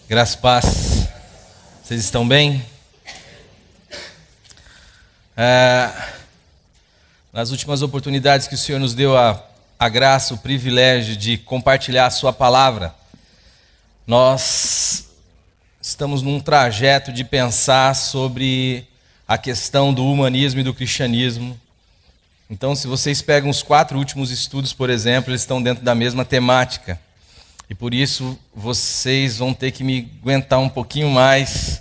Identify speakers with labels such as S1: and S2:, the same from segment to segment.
S1: Graças e paz. Vocês estão bem? Nas últimas oportunidades que o Senhor nos deu a graça, o privilégio de compartilhar a sua palavra, nós estamos num trajeto de pensar sobre a questão do humanismo e do cristianismo. Então, se vocês pegam os 4 últimos estudos, por exemplo, eles estão dentro da mesma temática. E por isso vocês vão ter que me aguentar um pouquinho mais,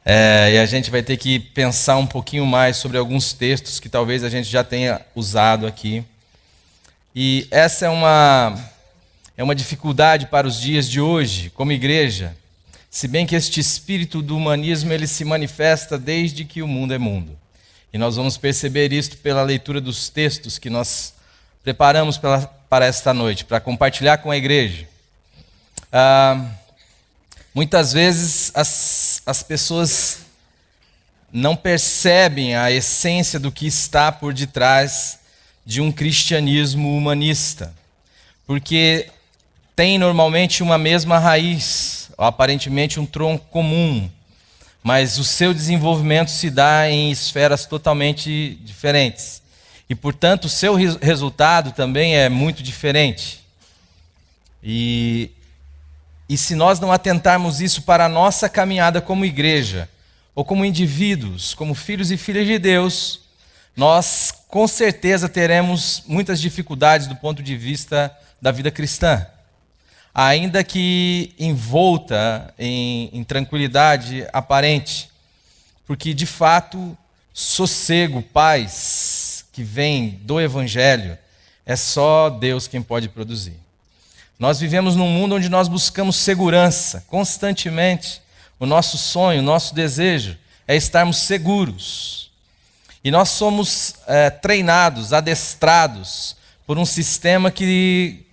S1: e a gente vai ter que pensar um pouquinho mais sobre alguns textos que talvez a gente já tenha usado aqui. E essa é uma dificuldade para os dias de hoje, como igreja, se bem que este espírito do humanismo ele se manifesta desde que o mundo é mundo. E nós vamos perceber isso pela leitura dos textos que nós preparamos para esta noite, para compartilhar com a igreja. Muitas vezes as pessoas não percebem a essência do que está por detrás de um cristianismo humanista, porque tem normalmente uma mesma raiz, ou aparentemente um tronco comum, mas o seu desenvolvimento se dá em esferas totalmente diferentes. E, portanto, o seu resultado também é muito diferente. E se nós não atentarmos isso para a nossa caminhada como igreja, ou como indivíduos, como filhos e filhas de Deus, nós com certeza teremos muitas dificuldades do ponto de vista da vida cristã. Ainda que envolta em tranquilidade aparente, porque de fato, sossego, paz que vem do Evangelho, é só Deus quem pode produzir. Nós vivemos num mundo onde nós buscamos segurança constantemente. O nosso sonho, o nosso desejo é estarmos seguros. E nós somos treinados, adestrados por um sistema que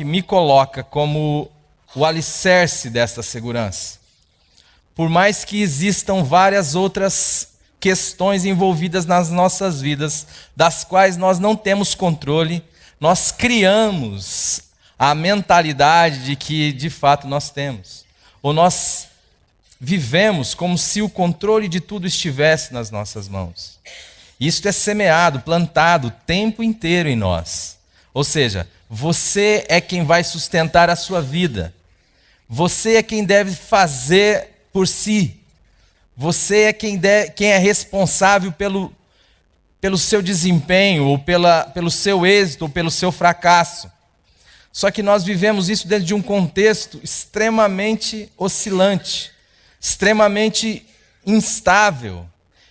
S1: me coloca como o alicerce dessa segurança. Por mais que existam várias outras questões envolvidas nas nossas vidas, das quais nós não temos controle, nós criamos a mentalidade de que de fato nós temos. Ou nós vivemos como se o controle de tudo estivesse nas nossas mãos. Isso é semeado, plantado o tempo inteiro em nós. Ou seja, você é quem vai sustentar a sua vida. Você é quem deve fazer por si. Você é quem é responsável pelo seu desempenho, ou pelo seu êxito, ou pelo seu fracasso. Só que nós vivemos isso dentro de um contexto extremamente oscilante, extremamente instável.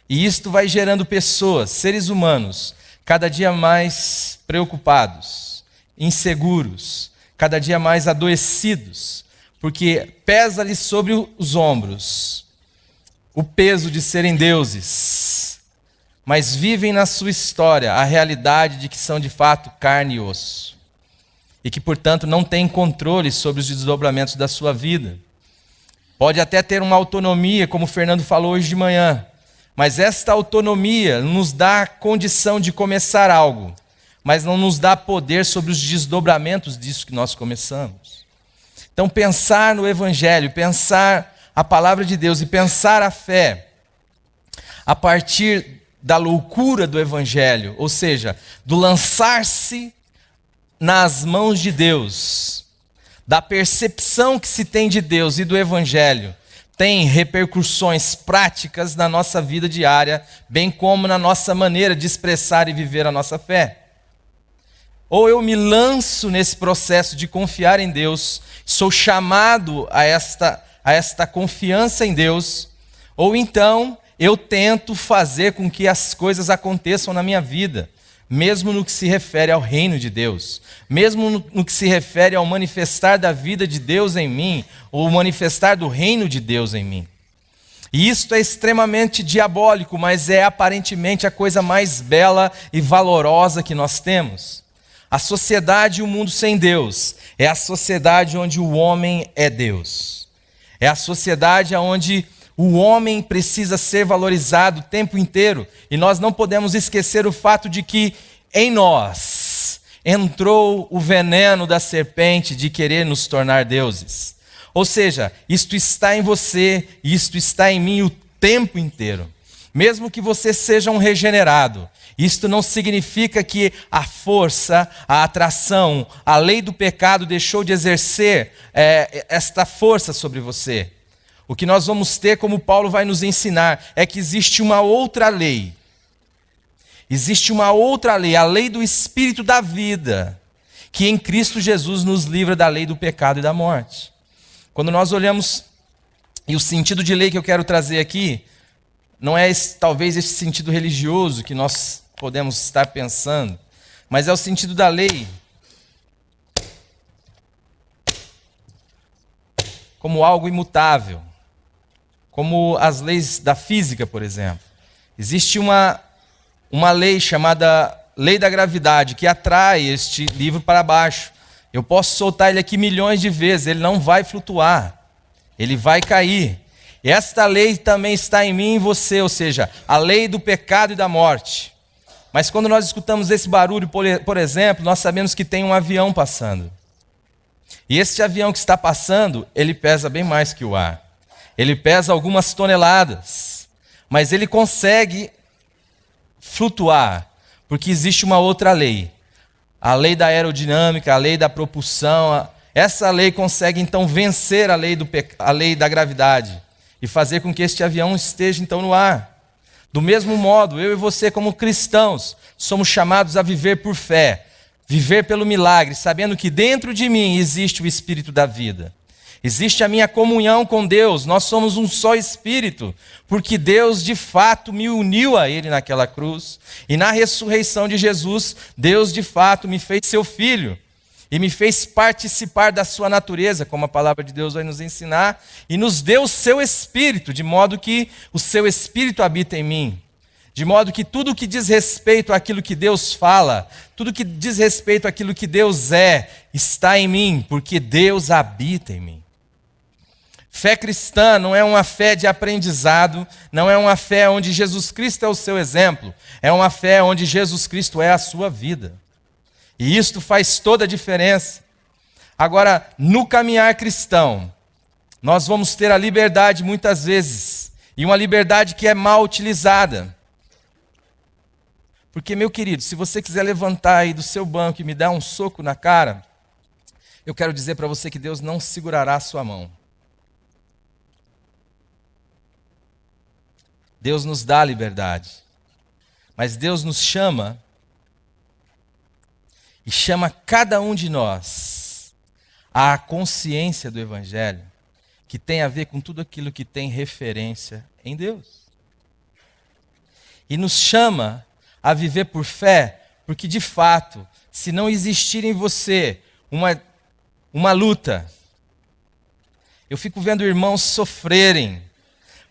S1: E isto vai gerando pessoas, seres humanos, cada dia mais preocupados, inseguros, cada dia mais adoecidos, porque pesa-lhes sobre os ombros o peso de serem deuses, mas vivem na sua história a realidade de que são de fato carne e osso. E que, portanto, não tem controle sobre os desdobramentos da sua vida. Pode até ter uma autonomia, como o Fernando falou hoje de manhã, mas esta autonomia nos dá condição de começar algo, mas não nos dá poder sobre os desdobramentos disso que nós começamos. Então, pensar no Evangelho, pensar a palavra de Deus e pensar a fé a partir da loucura do Evangelho, ou seja, do lançar-se nas mãos de Deus, da percepção que se tem de Deus e do Evangelho, tem repercussões práticas na nossa vida diária, bem como na nossa maneira de expressar e viver a nossa fé. Ou eu me lanço nesse processo de confiar em Deus, sou chamado a esta confiança em Deus, ou então eu tento fazer com que as coisas aconteçam na minha vida, mesmo no que se refere ao reino de Deus, mesmo no que se refere ao manifestar da vida de Deus em mim, ou manifestar do reino de Deus em mim. E isto é extremamente diabólico, mas é aparentemente a coisa mais bela e valorosa que nós temos. A sociedade e o mundo sem Deus é a sociedade onde o homem é Deus. É a sociedade onde o homem precisa ser valorizado o tempo inteiro, e nós não podemos esquecer o fato de que em nós entrou o veneno da serpente de querer nos tornar deuses. Ou seja, isto está em você, isto está em mim o tempo inteiro. Mesmo que você seja um regenerado, isto não significa que a força, a atração, a lei do pecado deixou de exercer esta força sobre você. O que nós vamos ter, como Paulo vai nos ensinar, é que existe uma outra lei. Existe uma outra lei, a lei do Espírito da vida, que em Cristo Jesus nos livra da lei do pecado e da morte. Quando nós olhamos, e o sentido de lei que eu quero trazer aqui, não é talvez esse sentido religioso que nós podemos estar pensando, mas é o sentido da lei como algo imutável, como as leis da física, por exemplo. Existe uma lei chamada lei da gravidade que atrai este livro para baixo. Eu posso soltar ele aqui milhões de vezes, ele não vai flutuar, ele vai cair. Esta lei também está em mim e em você, ou seja, a lei do pecado e da morte. Mas quando nós escutamos esse barulho, por exemplo, nós sabemos que tem um avião passando. E este avião que está passando, ele pesa bem mais que o ar. Ele pesa algumas toneladas, mas ele consegue flutuar, porque existe uma outra lei. A lei da aerodinâmica, a lei da propulsão. Essa lei consegue então vencer a lei da gravidade e fazer com que este avião esteja então no ar. Do mesmo modo, eu e você como cristãos, somos chamados a viver por fé, viver pelo milagre, sabendo que dentro de mim existe o Espírito da vida. Existe a minha comunhão com Deus, nós somos um só Espírito, porque Deus de fato me uniu a Ele naquela cruz, e na ressurreição de Jesus, Deus de fato me fez seu filho, e me fez participar da sua natureza, como a palavra de Deus vai nos ensinar, e nos deu o seu Espírito, de modo que o seu Espírito habita em mim. De modo que tudo que diz respeito àquilo que Deus fala, tudo que diz respeito àquilo que Deus é, está em mim, porque Deus habita em mim. Fé cristã não é uma fé de aprendizado, não é uma fé onde Jesus Cristo é o seu exemplo, é uma fé onde Jesus Cristo é a sua vida. E isto faz toda a diferença. Agora, no caminhar cristão, nós vamos ter a liberdade muitas vezes, e uma liberdade que é mal utilizada. Porque, meu querido, se você quiser levantar aí do seu banco e me dar um soco na cara, eu quero dizer para você que Deus não segurará a sua mão. Deus nos dá liberdade, mas Deus nos chama e chama cada um de nós à consciência do Evangelho, que tem a ver com tudo aquilo que tem referência em Deus. E nos chama a viver por fé, porque de fato, se não existir em você uma luta, eu fico vendo irmãos sofrerem,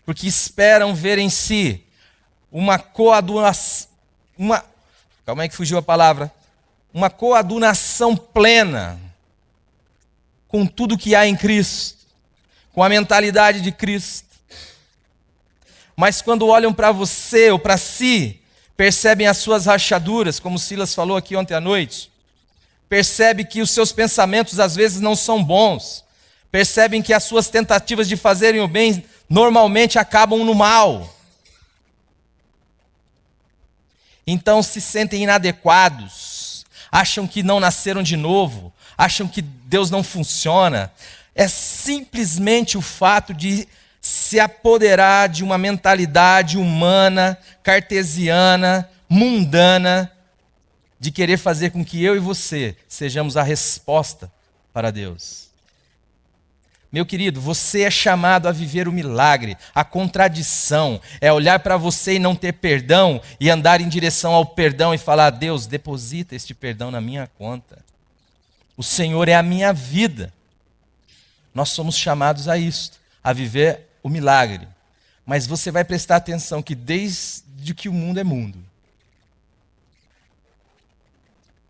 S1: porque esperam ver em si uma coadunação, calma aí que fugiu a palavra, uma coadunação plena com tudo que há em Cristo, com a mentalidade de Cristo. Mas quando olham para você ou para si, percebem as suas rachaduras, como Silas falou aqui ontem à noite, percebe que os seus pensamentos às vezes não são bons, percebem que as suas tentativas de fazerem o bem normalmente acabam no mal. Então se sentem inadequados, acham que não nasceram de novo, acham que Deus não funciona. É simplesmente o fato de se apoderar de uma mentalidade humana, cartesiana, mundana, de querer fazer com que eu e você sejamos a resposta para Deus. Meu querido, você é chamado a viver o milagre, a contradição, é olhar para você e não ter perdão, e andar em direção ao perdão e falar: Deus, deposita este perdão na minha conta. O Senhor é a minha vida. Nós somos chamados a isto, a viver o milagre. Mas você vai prestar atenção que desde que o mundo é mundo,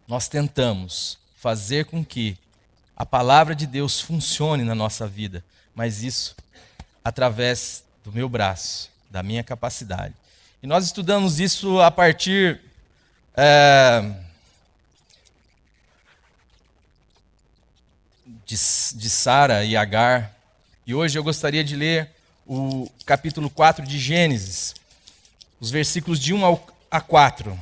S1: nós tentamos fazer com que a palavra de Deus funcione na nossa vida, mas isso através do meu braço, da minha capacidade. E nós estudamos isso a partir de Sara e Agar, E hoje eu gostaria de ler o capítulo 4 de Gênesis, os versículos de 1 a 4.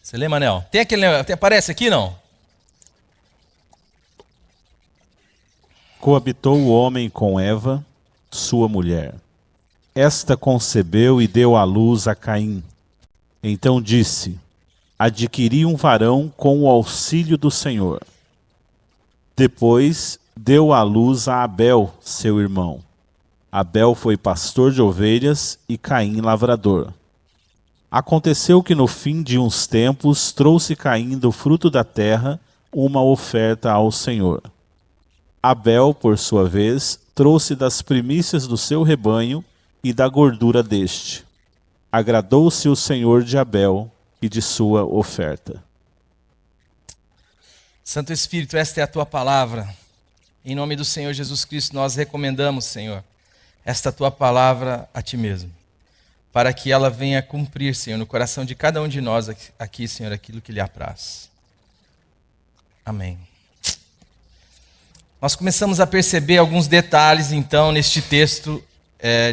S1: Você lê, Manel? Tem aquele negócio, aparece aqui, não?
S2: Coabitou o homem com Eva, sua mulher. Esta concebeu e deu à luz a Caim. Então disse: adquiri um varão com o auxílio do Senhor. Depois deu à luz a Abel, seu irmão. Abel foi pastor de ovelhas e Caim lavrador. Aconteceu que no fim de uns tempos trouxe Caim do fruto da terra uma oferta ao Senhor. Abel, por sua vez, trouxe das primícias do seu rebanho e da gordura deste. Agradou-se o Senhor de Abel e de sua oferta.
S1: Santo Espírito, esta é a tua palavra. Em nome do Senhor Jesus Cristo, nós recomendamos, Senhor, esta tua palavra a ti mesmo, para que ela venha cumprir, Senhor, no coração de cada um de nós aqui, Senhor, aquilo que lhe apraz. Amém. Nós começamos a perceber alguns detalhes, então, neste texto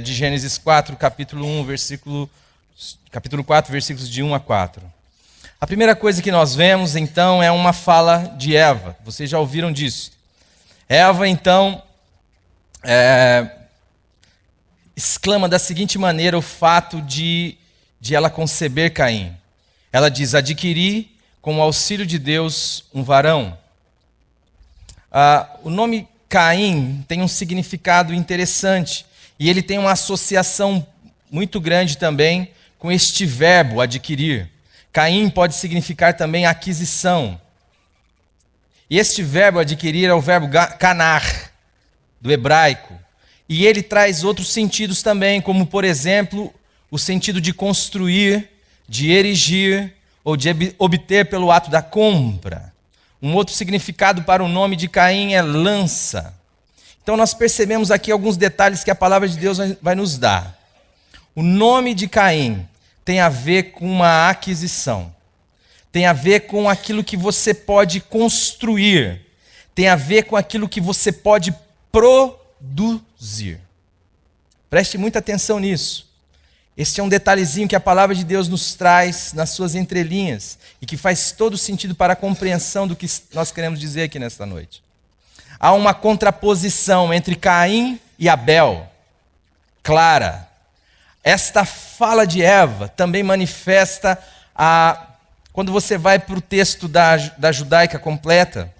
S1: de Gênesis 4, capítulo 4, versículos de 1 a 4. A primeira coisa que nós vemos, então, é uma fala de Eva. Vocês já ouviram disso. Eva, então, exclama da seguinte maneira o fato de ela conceber Caim. Ela diz: adquiri com o auxílio de Deus um varão. O nome Caim tem um significado interessante e ele tem uma associação muito grande também com este verbo, adquirir. Caim pode significar também aquisição. E este verbo adquirir é o verbo canar, do hebraico. E ele traz outros sentidos também, como por exemplo, o sentido de construir, de erigir ou de obter pelo ato da compra. Um outro significado para o nome de Caim é lança. Então nós percebemos aqui alguns detalhes que a palavra de Deus vai nos dar. O nome de Caim tem a ver com uma aquisição. Tem a ver com aquilo que você pode construir. Tem a ver com aquilo que você pode produzir. Preste muita atenção nisso. Este é um detalhezinho que a palavra de Deus nos traz nas suas entrelinhas e que faz todo sentido para a compreensão do que nós queremos dizer aqui nesta noite. Há uma contraposição entre Caim e Abel, clara. Esta fala de Eva também manifesta quando você vai para o texto da judaica completa,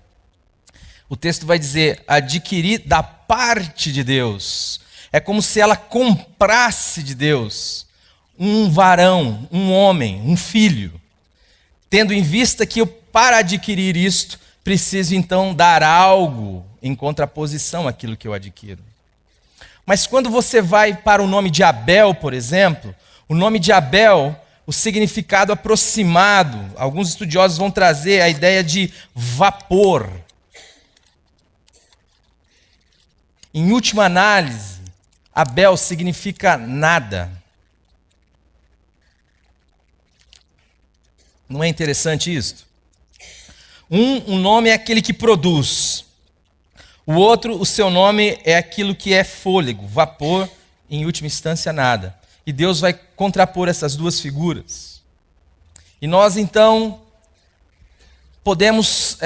S1: o texto vai dizer: adquirir da parte de Deus. É como se ela comprasse de Deus um varão, um homem, um filho, tendo em vista que eu, para adquirir isto, preciso então dar algo em contraposição àquilo que eu adquiro. Mas quando você vai para o nome de Abel, por exemplo, o nome de Abel, o significado aproximado, alguns estudiosos vão trazer a ideia de vapor. Em última análise, Abel significa nada. Não é interessante isso? Um nome é aquele que produz. O outro, o seu nome é aquilo que é fôlego, vapor, em última instância nada. E Deus vai contrapor essas duas figuras. E nós então podemos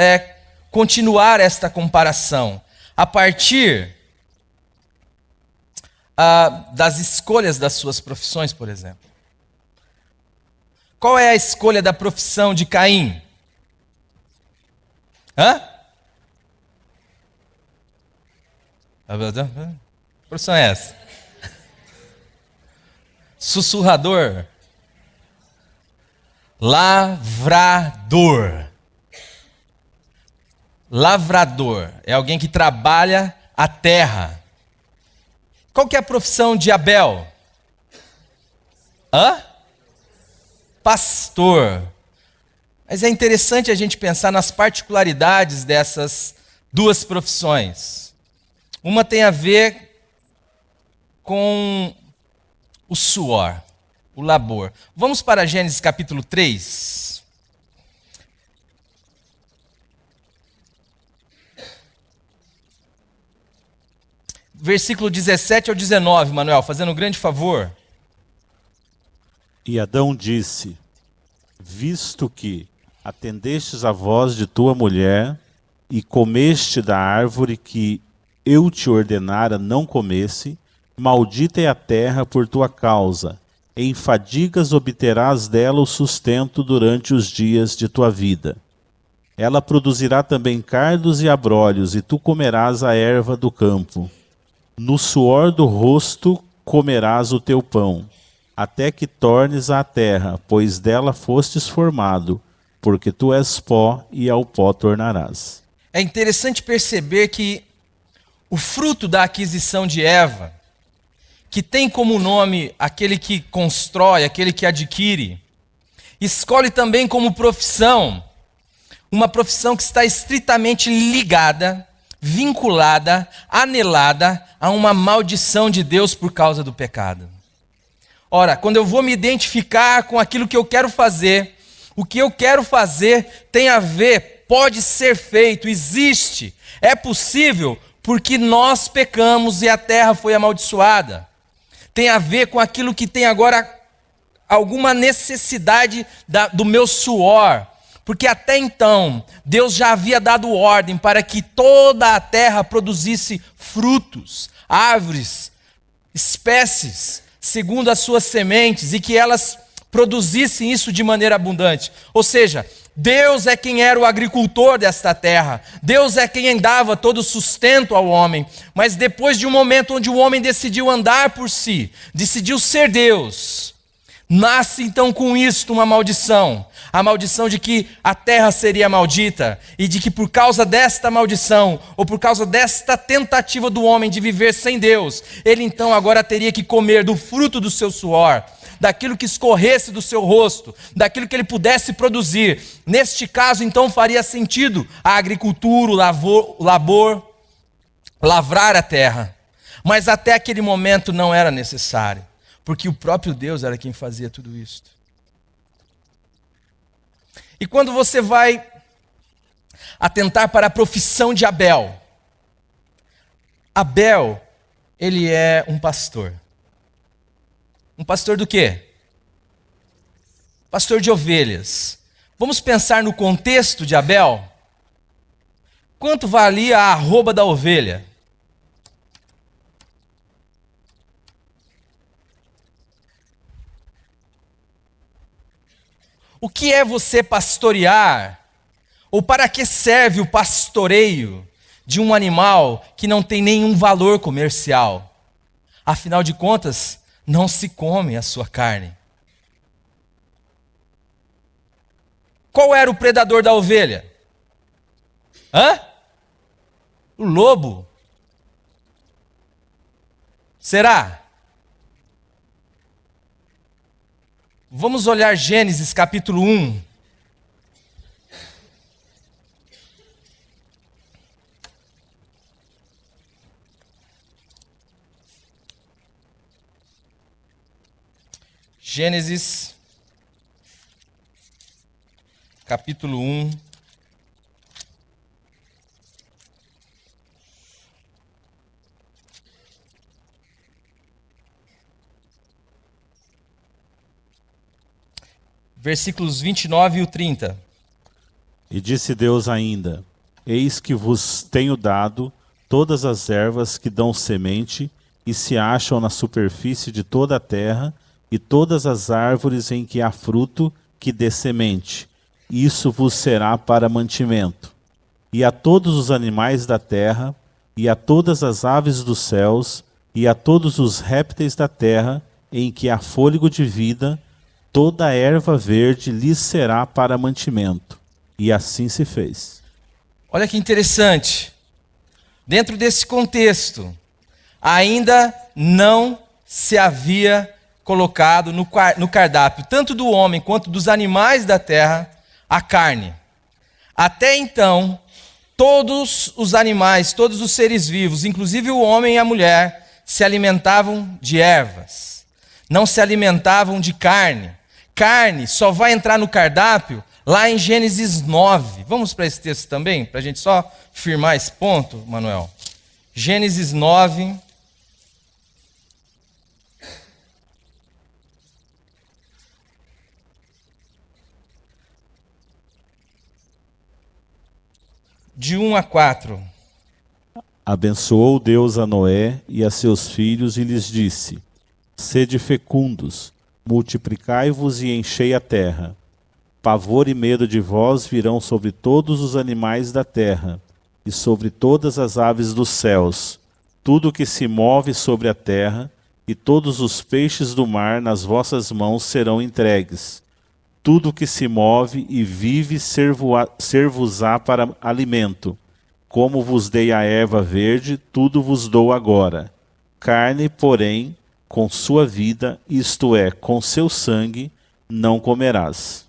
S1: continuar esta comparação a partir das escolhas das suas profissões, por exemplo. Qual é a escolha da profissão de Caim? Que profissão é essa? Sussurrador. Lavrador. Lavrador é alguém que trabalha a terra. Qual que é a profissão de Abel? Pastor. Mas é interessante a gente pensar nas particularidades dessas duas profissões. Uma tem a ver com o suor. o labor. Vamos para Gênesis capítulo 3. Versículo 17 ao 19, Manuel, fazendo um grande favor.
S2: E Adão disse: visto que atendestes a voz de tua mulher e comeste da árvore que eu te ordenara não comesse, maldita é a terra por tua causa, em fadigas obterás dela o sustento durante os dias de tua vida. Ela produzirá também cardos e abrolhos, e tu comerás a erva do campo. No suor do rosto comerás o teu pão, até que tornes à terra, pois dela fostes formado, porque tu és pó e ao pó tornarás.
S1: É interessante perceber que o fruto da aquisição de Eva, que tem como nome aquele que constrói, aquele que adquire, escolhe também como profissão, uma profissão que está estritamente ligada, vinculada, anelada a uma maldição de Deus por causa do pecado. Ora, quando eu vou me identificar com aquilo que eu quero fazer, o que eu quero fazer tem a ver, pode ser feito, existe, é possível, porque nós pecamos e a terra foi amaldiçoada. Tem a ver com aquilo que tem agora alguma necessidade do meu suor. Porque até então, Deus já havia dado ordem para que toda a terra produzisse frutos, árvores, espécies, segundo as suas sementes, e que elas produzissem isso de maneira abundante. Ou seja, Deus é quem era o agricultor desta terra. Deus é quem dava todo o sustento ao homem. Mas depois de um momento onde o homem decidiu andar por si, decidiu ser Deus, nasce então com isto uma maldição. A maldição de que a terra seria maldita e de que por causa desta maldição, ou por causa desta tentativa do homem de viver sem Deus, ele então agora teria que comer do fruto do seu suor, daquilo que escorresse do seu rosto, daquilo que ele pudesse produzir. Neste caso, então, faria sentido a agricultura, o labor, lavrar a terra. Mas até aquele momento não era necessário, porque o próprio Deus era quem fazia tudo isso. E quando você vai atentar para a profissão de Abel, Abel, ele é um pastor. Um pastor do quê? Pastor de ovelhas. Vamos pensar no contexto de Abel? Quanto valia a arroba da ovelha? O que é você pastorear? Ou para que serve o pastoreio de um animal que não tem nenhum valor comercial? Afinal de contas, não se come a sua carne. Qual era o predador da ovelha? O lobo. Será? Vamos olhar Gênesis capítulo 1. Gênesis capítulo 1. Versículos 29 e 30.
S2: E disse Deus ainda: eis que vos tenho dado todas as ervas que dão semente e se acham na superfície de toda a terra, e todas as árvores em que há fruto que dê semente. Isso vos será para mantimento. E a todos os animais da terra, e a todas as aves dos céus, e a todos os répteis da terra, em que há fôlego de vida, toda a erva verde lhes será para mantimento. E assim se fez.
S1: Olha que interessante. Dentro desse contexto, ainda não se havia colocado no cardápio, tanto do homem quanto dos animais da terra, a carne. Até então, todos os animais, todos os seres vivos, inclusive o homem e a mulher, se alimentavam de ervas. não se alimentavam de carne. Carne só vai entrar no cardápio lá em Gênesis 9. Vamos para esse texto também, para a gente só firmar esse ponto, Manuel. Gênesis 9. De 1 a 4.
S2: Abençoou Deus a Noé e a seus filhos e lhes disse: Sede fecundos, multiplicai-vos e enchei a terra. Pavor e medo de vós virão sobre todos os animais da terra, e sobre todas as aves dos céus, tudo que se move sobre a terra, e todos os peixes do mar nas vossas mãos serão entregues. Tudo que se move e vive ser-vos-á para alimento. Como vos dei a erva verde, tudo vos dou agora. Carne, porém, com sua vida, isto é, com seu sangue, não comerás.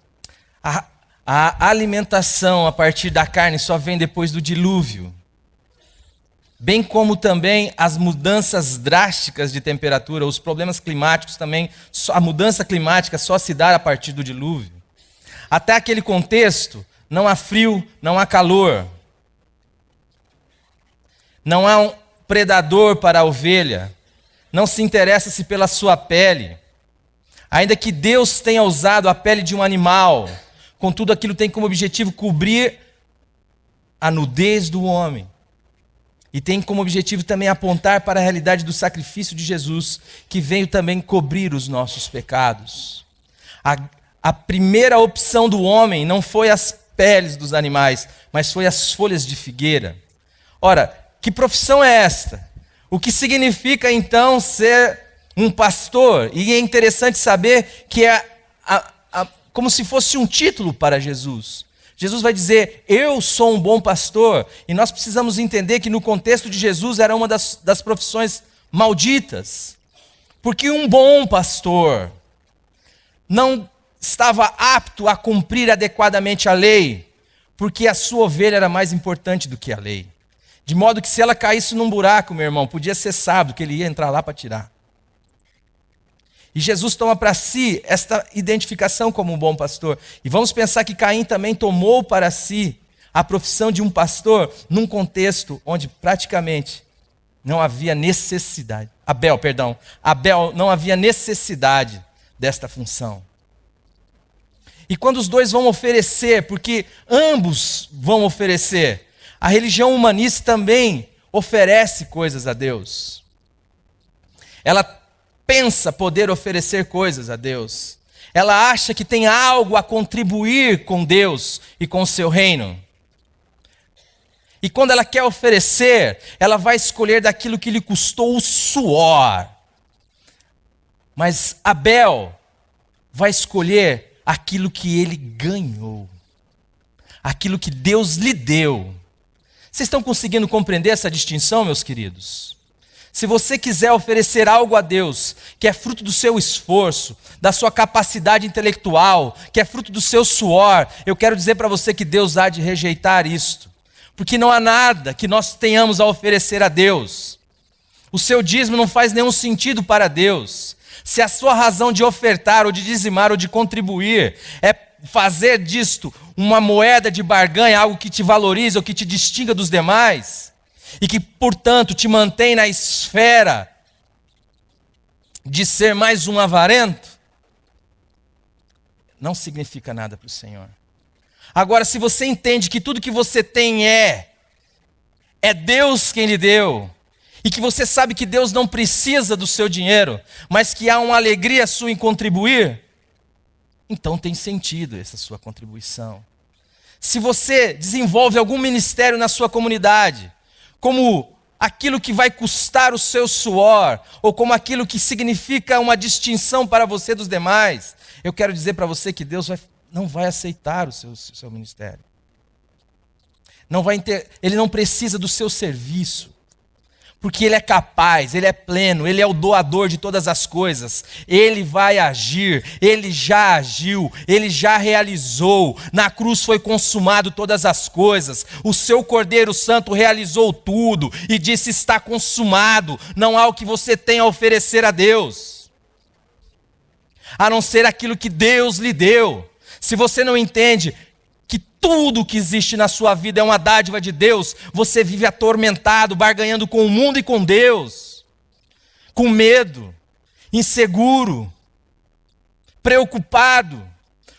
S1: A alimentação a partir da carne só vem depois do dilúvio. Bem como também as mudanças drásticas de temperatura, os problemas climáticos também, a mudança climática só se dá a partir do dilúvio. Até aquele contexto, não há frio, não há calor. Não há um predador para a ovelha. Não se interessa-se pela sua pele. Ainda que Deus tenha usado a pele de um animal, contudo aquilo tem como objetivo cobrir a nudez do homem. E tem como objetivo também apontar para a realidade do sacrifício de Jesus, que veio também cobrir os nossos pecados. A primeira opção do homem não foi as peles dos animais, mas foi as folhas de figueira. Ora, que profissão é esta? O que significa então ser um pastor? E é interessante saber que é como se fosse um título para Jesus. Jesus vai dizer, eu sou um bom pastor. E nós precisamos entender que no contexto de Jesus era uma das profissões malditas. Porque um bom pastor não estava apto a cumprir adequadamente a lei, porque a sua ovelha era mais importante do que a lei. De modo que se ela caísse num buraco, meu irmão, podia ser sábado que ele ia entrar lá para tirar. E Jesus toma para si esta identificação como um bom pastor. E vamos pensar que Caim também tomou para si a profissão de um pastor num contexto onde praticamente não havia necessidade. Abel não havia necessidade desta função. E quando os dois vão oferecer, porque ambos vão oferecer, a religião humanista também oferece coisas a Deus. Ela pensa poder oferecer coisas a Deus. Ela acha que tem algo a contribuir com Deus e com o seu reino. E quando ela quer oferecer, ela vai escolher daquilo que lhe custou o suor. Mas Abel vai escolher aquilo que ele ganhou. Aquilo que Deus lhe deu. Vocês estão conseguindo compreender essa distinção, meus queridos? Se você quiser oferecer algo a Deus, que é fruto do seu esforço, da sua capacidade intelectual, que é fruto do seu suor, eu quero dizer para você que Deus há de rejeitar isto. Porque não há nada que nós tenhamos a oferecer a Deus. O seu dízimo não faz nenhum sentido para Deus. Se a sua razão de ofertar, ou de dizimar, ou de contribuir, é fazer disto uma moeda de barganha, algo que te valorize ou que te distinga dos demais, e que, portanto, te mantém na esfera de ser mais um avarento, não significa nada para o Senhor. Agora, se você entende que tudo que você tem é Deus quem lhe deu, e que você sabe que Deus não precisa do seu dinheiro, mas que há uma alegria sua em contribuir, então tem sentido essa sua contribuição. Se você desenvolve algum ministério na sua comunidade, como aquilo que vai custar o seu suor, ou como aquilo que significa uma distinção para você dos demais, eu quero dizer para você que Deus não vai aceitar o seu ministério. Ele não precisa do seu serviço. Porque Ele é capaz, Ele é pleno, Ele é o doador de todas as coisas. Ele vai agir, Ele já agiu, Ele já realizou. Na cruz foi consumado todas as coisas. O seu Cordeiro Santo realizou tudo e disse: está consumado. Não há o que você tenha a oferecer a Deus. a não ser aquilo que Deus lhe deu. Se você não entende que tudo que existe na sua vida é uma dádiva de Deus, você vive atormentado, barganhando com o mundo e com Deus, com medo, inseguro, preocupado,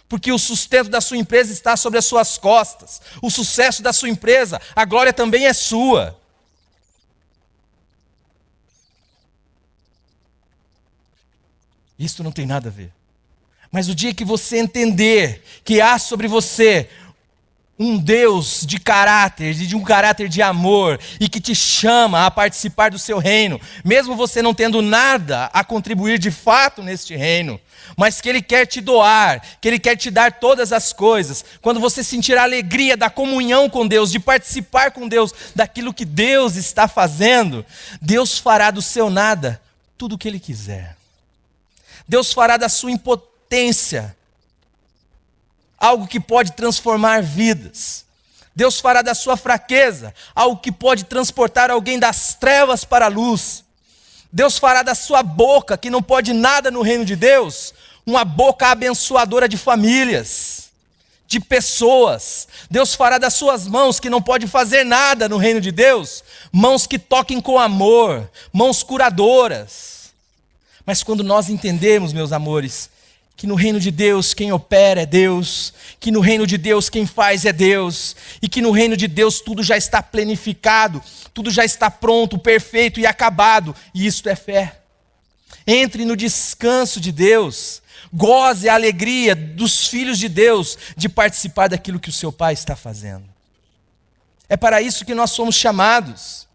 S1: porque o sustento da sua empresa está sobre as suas costas, o sucesso da sua empresa, a glória também é sua. Isso não tem nada a ver. Mas o dia que você entender que há sobre você um Deus de caráter, de um caráter de amor, e que te chama a participar do seu reino, mesmo você não tendo nada a contribuir de fato neste reino, mas que Ele quer te doar, que Ele quer te dar todas as coisas, quando você sentir a alegria da comunhão com Deus, de participar com Deus, daquilo que Deus está fazendo, Deus fará do seu nada tudo o que Ele quiser. Deus fará da sua impotência algo que pode transformar vidas. Deus fará da sua fraqueza algo que pode transportar alguém das trevas para a luz. Deus fará da sua boca, que não pode nada no reino de Deus, uma boca abençoadora de famílias, de pessoas. Deus fará das suas mãos, que não pode fazer nada no reino de Deus, mãos que toquem com amor, mãos curadoras. Mas quando nós entendemos, meus amores, que no reino de Deus quem opera é Deus, que no reino de Deus quem faz é Deus, e que no reino de Deus tudo já está planificado, tudo já está pronto, perfeito e acabado, e isto é fé. Entre no descanso de Deus, goze a alegria dos filhos de Deus de participar daquilo que o seu Pai está fazendo. É para isso que nós somos chamados.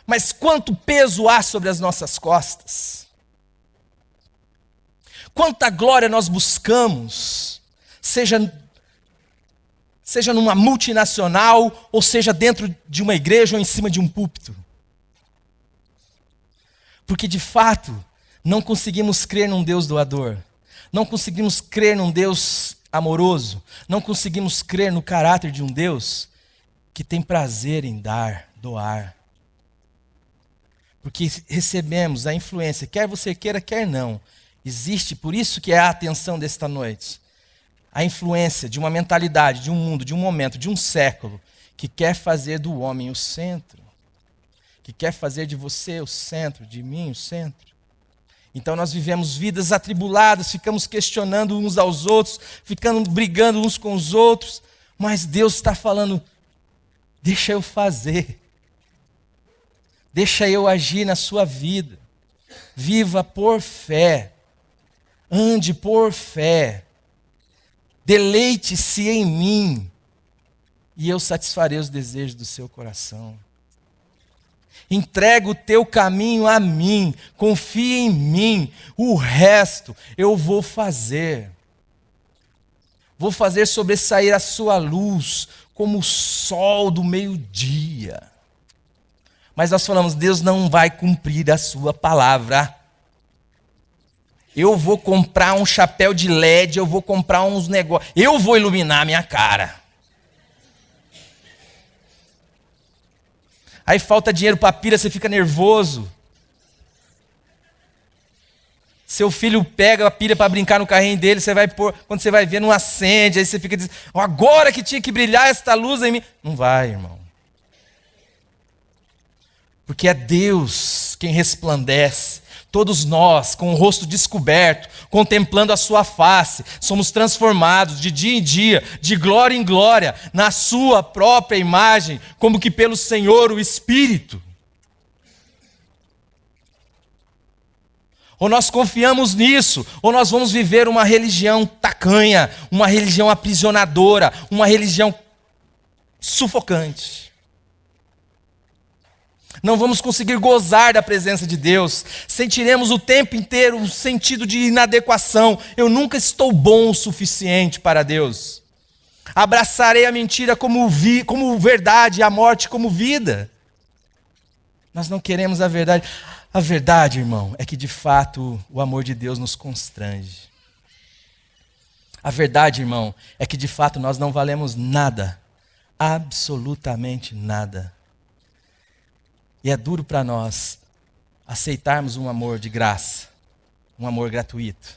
S1: Mas quanto peso há sobre as nossas costas? Quanta glória nós buscamos, seja numa multinacional, ou seja dentro de uma igreja ou em cima de um púlpito. Porque de fato, não conseguimos crer num Deus doador, não conseguimos crer num Deus amoroso, não conseguimos crer no caráter de um Deus que tem prazer em dar, doar. Porque recebemos a influência, quer você queira, quer não. Existe, por isso que é a atenção desta noite, a influência de uma mentalidade, de um mundo, de um momento, de um século, que quer fazer do homem o centro, que quer fazer de você o centro, de mim o centro. Então nós vivemos vidas atribuladas, ficamos questionando uns aos outros, ficando brigando uns com os outros, mas Deus está falando, deixa eu fazer, deixa eu agir na sua vida, viva por fé. Ande por fé, deleite-se em mim, e eu satisfarei os desejos do seu coração. Entrega o teu caminho a mim, confia em mim, o resto eu vou fazer. Vou fazer sobressair a sua luz, como o sol do meio-dia. Mas nós falamos, Deus não vai cumprir a sua palavra. Eu vou comprar um chapéu de LED, eu vou comprar uns negócios, eu vou iluminar a minha cara. Aí falta dinheiro para a pira, você fica nervoso. Seu filho pega a pilha para brincar no carrinho dele, você vai pôr, quando você vai ver, não acende, aí você fica dizendo, agora que tinha que brilhar esta luz em mim. Não vai, irmão. Porque é Deus quem resplandece. Todos nós, com o rosto descoberto, contemplando a sua face, somos transformados de dia em dia, de glória em glória, na sua própria imagem, como que pelo Senhor, o Espírito. Ou nós confiamos nisso, ou nós vamos viver uma religião tacanha, uma religião aprisionadora, uma religião sufocante. Não vamos conseguir gozar da presença de Deus. Sentiremos o tempo inteiro um sentido de inadequação. Eu nunca estou bom o suficiente para Deus. Abraçarei a mentira como verdade e a morte como vida. Nós não queremos a verdade. A verdade, irmão, é que de fato o amor de Deus nos constrange. A verdade, irmão, é que de fato nós não valemos nada. Absolutamente nada. E é duro para nós aceitarmos um amor de graça, um amor gratuito.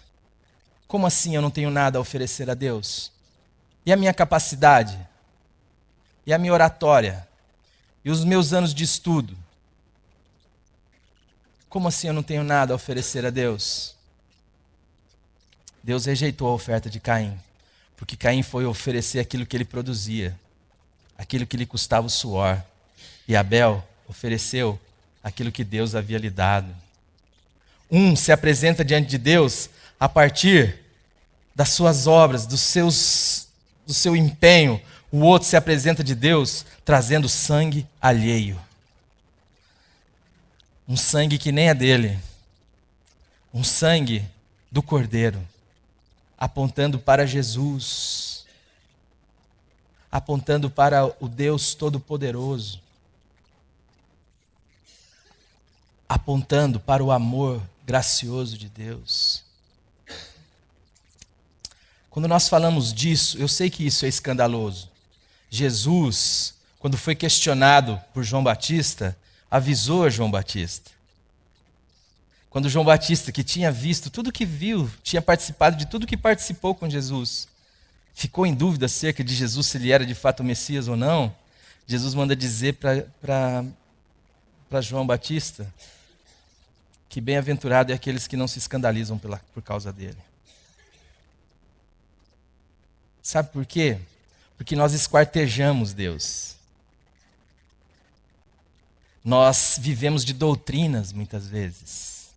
S1: Como assim eu não tenho nada a oferecer a Deus? E a minha capacidade? E a minha oratória? E os meus anos de estudo? Como assim eu não tenho nada a oferecer a Deus? Deus rejeitou a oferta de Caim, porque Caim foi oferecer aquilo que ele produzia, aquilo que lhe custava o suor. E Abel ofereceu aquilo que Deus havia lhe dado. Um se apresenta diante de Deus a partir das suas obras, do seu empenho. O outro se apresenta de Deus trazendo sangue alheio. Um sangue que nem é dele. Um sangue do Cordeiro, apontando para Jesus, apontando para o Deus Todo-Poderoso, apontando para o amor gracioso de Deus. Quando nós falamos disso, eu sei que isso é escandaloso. Jesus, quando foi questionado por João Batista, avisou a João Batista. Quando João Batista, que tinha visto tudo que viu, tinha participado de tudo que participou com Jesus, ficou em dúvida acerca de Jesus, se ele era de fato o Messias ou não, Jesus manda dizer para João Batista que bem-aventurado é aqueles que não se escandalizam por causa dele. Sabe por quê? Porque nós esquartejamos Deus. Nós vivemos de doutrinas muitas vezes.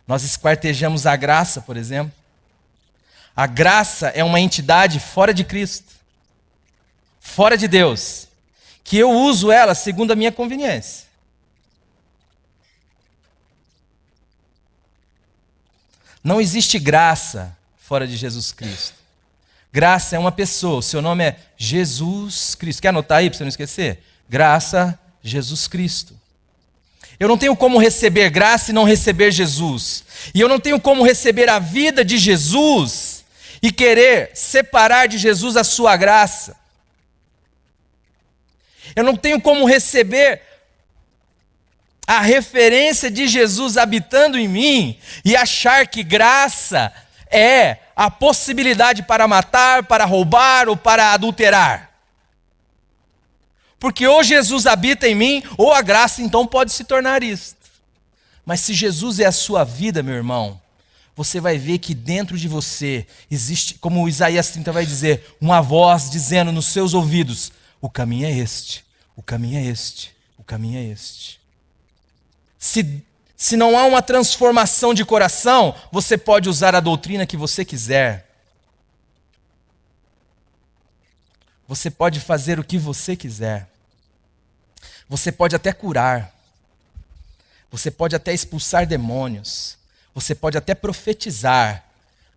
S1: Nós esquartejamos a graça, por exemplo. A graça é uma entidade fora de Cristo, fora de Deus, que eu uso ela segundo a minha conveniência. Não existe graça fora de Jesus Cristo. Graça é uma pessoa, o seu nome é Jesus Cristo. Quer anotar aí para você não esquecer? Graça, Jesus Cristo. Eu não tenho como receber graça e não receber Jesus. E eu não tenho como receber a vida de Jesus e querer separar de Jesus a sua graça. Eu não tenho como receber a referência de Jesus habitando em mim e achar que graça é a possibilidade para matar, para roubar ou para adulterar. Porque ou Jesus habita em mim, ou a graça então pode se tornar isto. Mas se Jesus é a sua vida, meu irmão, você vai ver que dentro de você existe, como Isaías 30 vai dizer, uma voz dizendo nos seus ouvidos: o caminho é este, o caminho é este, o caminho é este. Se não há uma transformação de coração, você pode usar a doutrina que você quiser. Você pode fazer o que você quiser. Você pode até curar. Você pode até expulsar demônios. Você pode até profetizar.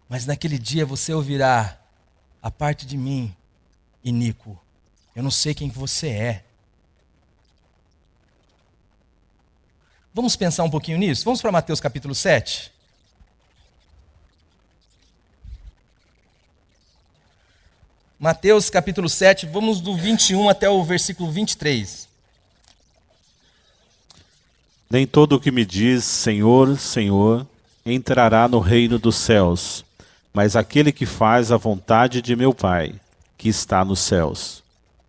S1: Mas naquele dia você ouvirá: a parte de mim, iníquo. Eu não sei quem você é. Vamos pensar um pouquinho nisso? Vamos para Mateus capítulo 7. Mateus capítulo 7, vamos do 21 até o versículo 23.
S2: Nem todo o que me diz Senhor, Senhor, entrará no reino dos céus, mas aquele que faz a vontade de meu Pai, que está nos céus.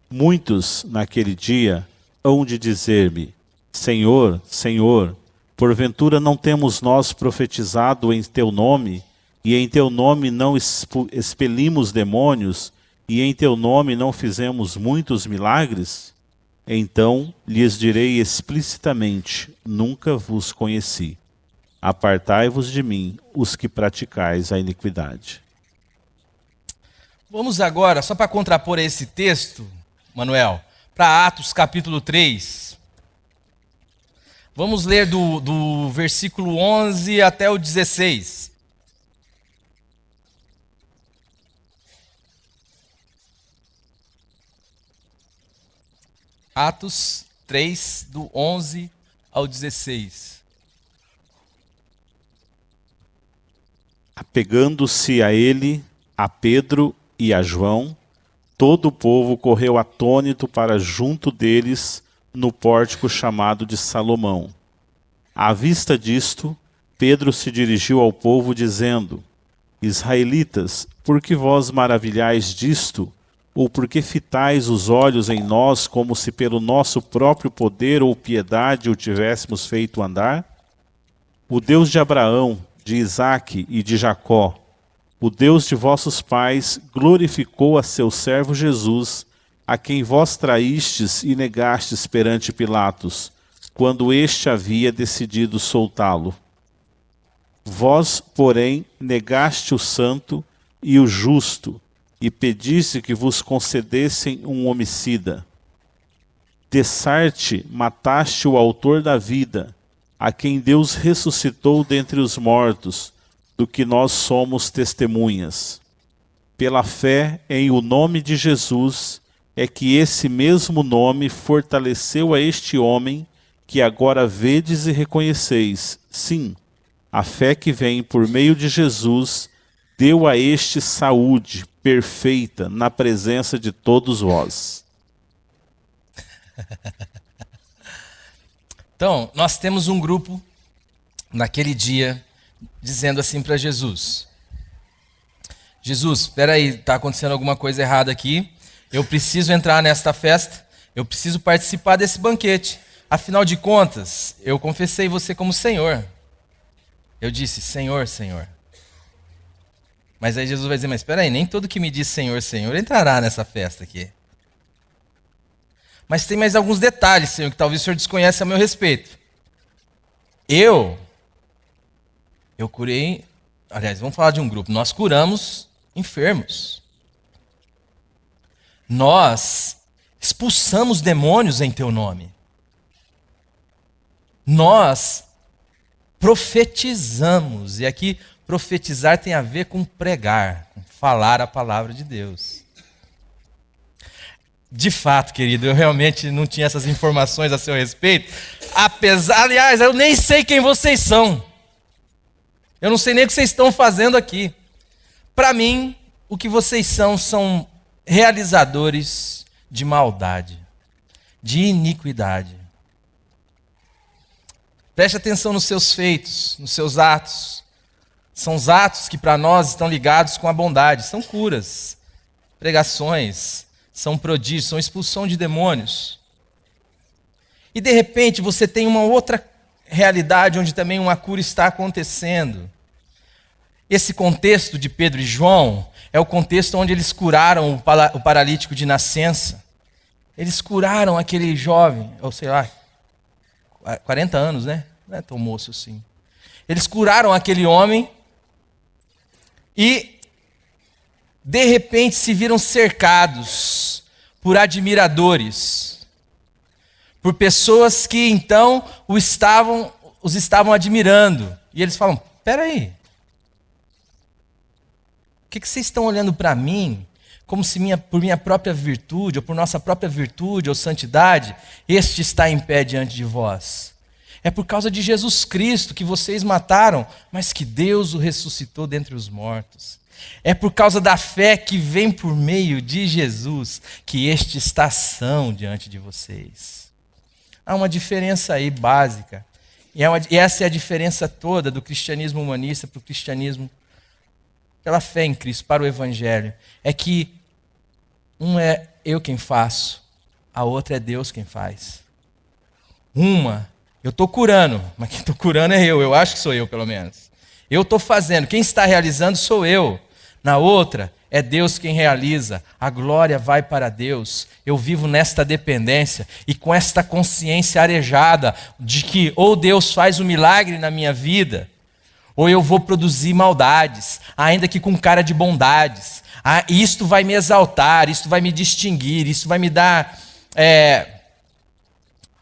S2: Muitos naquele dia hão de dizer-me: Senhor, Senhor, porventura não temos nós profetizado em teu nome, e em teu nome não expelimos demônios, e em teu nome não fizemos muitos milagres? Então lhes direi explicitamente: nunca vos conheci. Apartai-vos de mim, os que praticais a iniquidade.
S1: Vamos agora, só para contrapor esse texto, Manuel, para Atos capítulo 3. Vamos ler do versículo 11 até o 16. Atos 3, do 11 ao 16.
S2: Apegando-se a ele, a Pedro e a João, todo o povo correu atônito para junto deles no pórtico chamado de Salomão. À vista disto, Pedro se dirigiu ao povo dizendo: Israelitas, por que vós maravilhais disto? Ou por que fitais os olhos em nós, como se pelo nosso próprio poder ou piedade o tivéssemos feito andar? O Deus de Abraão, de Isaque e de Jacó, o Deus de vossos pais, glorificou a seu servo Jesus, a quem vós traístes e negastes perante Pilatos, quando este havia decidido soltá-lo. Vós, porém, negaste o santo e o justo, e pediste que vos concedessem um homicida. De Sarte mataste o autor da vida, a quem Deus ressuscitou dentre os mortos, do que nós somos testemunhas. Pela fé em o nome de Jesus, é que esse mesmo nome fortaleceu a este homem, que agora vedes e reconheceis. Sim, a fé que vem por meio de Jesus deu a este saúde perfeita na presença de todos vós.
S1: Então, nós temos um grupo naquele dia dizendo assim para Jesus: Jesus, espera aí, está acontecendo alguma coisa errada aqui. Eu preciso entrar nesta festa, eu preciso participar desse banquete. Afinal de contas, eu confessei você como Senhor. Eu disse, Senhor, Senhor. Mas aí Jesus vai dizer, mas espera aí, nem todo que me diz Senhor, Senhor entrará nessa festa aqui. Mas tem mais alguns detalhes, Senhor, que talvez o Senhor desconheça a meu respeito. Eu curei, aliás, vamos falar de um grupo, nós curamos enfermos. Nós expulsamos demônios em teu nome. Nós profetizamos, e aqui profetizar tem a ver com pregar, com falar a palavra de Deus. De fato, querido, eu realmente não tinha essas informações a seu respeito, aliás, eu nem sei quem vocês são. Eu não sei nem o que vocês estão fazendo aqui. Para mim, o que vocês são realizadores de maldade, de iniquidade. Preste atenção nos seus feitos, nos seus atos. São os atos que para nós estão ligados com a bondade. São curas, pregações, são prodígios, são expulsão de demônios. E de repente você tem uma outra realidade onde também uma cura está acontecendo. Esse contexto de Pedro e João é o contexto onde eles curaram o paralítico de nascença. Eles curaram aquele jovem, ou sei lá, 40 anos, né? Não é tão moço assim. Eles curaram aquele homem e, de repente, se viram cercados por admiradores, por pessoas que então os estavam admirando. E eles falam, espera aí, o que vocês estão olhando para mim como se por minha própria virtude, ou por nossa própria virtude ou santidade, este está em pé diante de vós? É por causa de Jesus Cristo que vocês mataram, mas que Deus o ressuscitou dentre os mortos. É por causa da fé que vem por meio de Jesus que este está são diante de vocês. Há uma diferença aí básica. E essa é a diferença toda do cristianismo humanista para o cristianismo pela fé em Cristo, para o Evangelho. É que um é eu quem faço, a outra é Deus quem faz. Eu estou curando, mas quem estou curando é eu acho que sou eu pelo menos. Eu estou fazendo, quem está realizando sou eu. Na outra, é Deus quem realiza, a glória vai para Deus. Eu vivo nesta dependência e com esta consciência arejada de que ou Deus faz um milagre na minha vida, ou eu vou produzir maldades, ainda que com cara de bondades. Isto vai me exaltar, isto vai me distinguir, isto vai me dar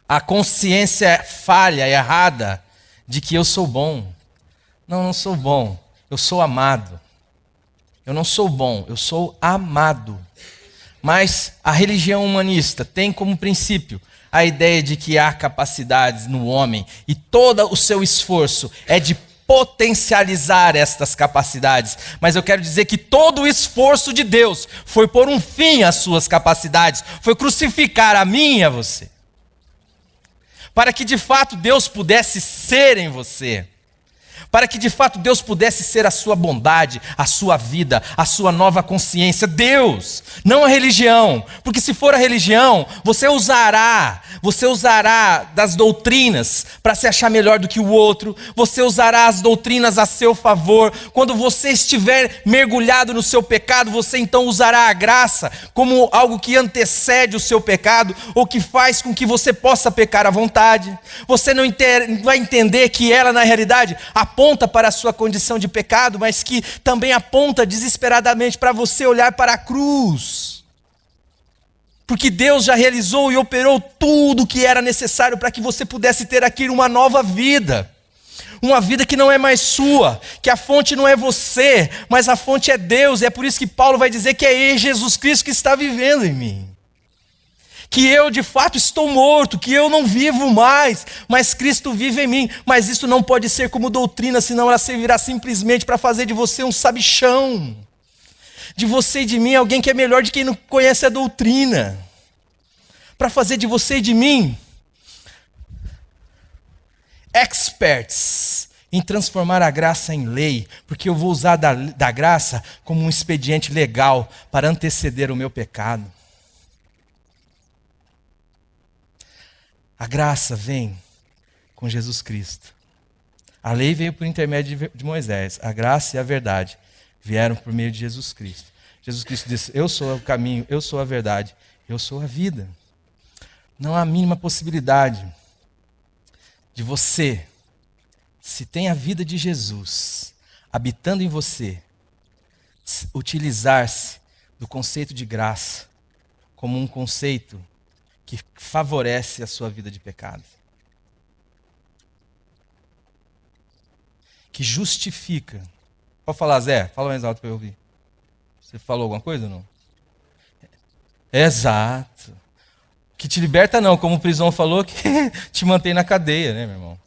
S1: a consciência falha, errada, de que eu sou bom. Não sou bom, eu sou amado. Eu não sou bom, eu sou amado. Mas a religião humanista tem como princípio a ideia de que há capacidades no homem e todo o seu esforço é de potencializar estas capacidades. Mas eu quero dizer que todo o esforço de Deus foi pôr um fim às suas capacidades, foi crucificar a mim e a você. Para que de fato Deus pudesse ser em você. para que de fato Deus pudesse ser a sua bondade, a sua vida, a sua nova consciência. Deus, não a religião, porque se for a religião, você usará das doutrinas para se achar melhor do que o outro, você usará as doutrinas a seu favor. Quando você estiver mergulhado no seu pecado, você então usará a graça como algo que antecede o seu pecado, ou que faz com que você possa pecar à vontade. Você não vai entender que ela, na realidade, aponta para a sua condição de pecado, mas que também aponta desesperadamente para você olhar para a cruz. Porque Deus já realizou e operou tudo o que era necessário para que você pudesse ter aqui uma nova vida. Uma vida que não é mais sua, que a fonte não é você, mas a fonte é Deus. E é por isso que Paulo vai dizer que é Jesus Cristo que está vivendo em mim. Que eu de fato estou morto, que eu não vivo mais, mas Cristo vive em mim. Mas isso não pode ser como doutrina, senão ela servirá simplesmente para fazer de você um sabichão. De você e de mim alguém que é melhor de quem não conhece a doutrina. Para fazer de você e de mim experts em transformar a graça em lei, porque eu vou usar da graça como um expediente legal para anteceder o meu pecado. A graça vem com Jesus Cristo. A lei veio por intermédio de Moisés. A graça e a verdade vieram por meio de Jesus Cristo. Jesus Cristo disse: eu sou o caminho, eu sou a verdade, eu sou a vida. Não há a mínima possibilidade de você, se tem a vida de Jesus habitando em você, utilizar-se do conceito de graça como um conceito que favorece a sua vida de pecado. Que justifica. Pode falar, Zé? Fala mais alto para eu ouvir. Você falou alguma coisa ou não? Exato. Que te liberta não, como o Prisão falou, que te mantém na cadeia, né, meu irmão?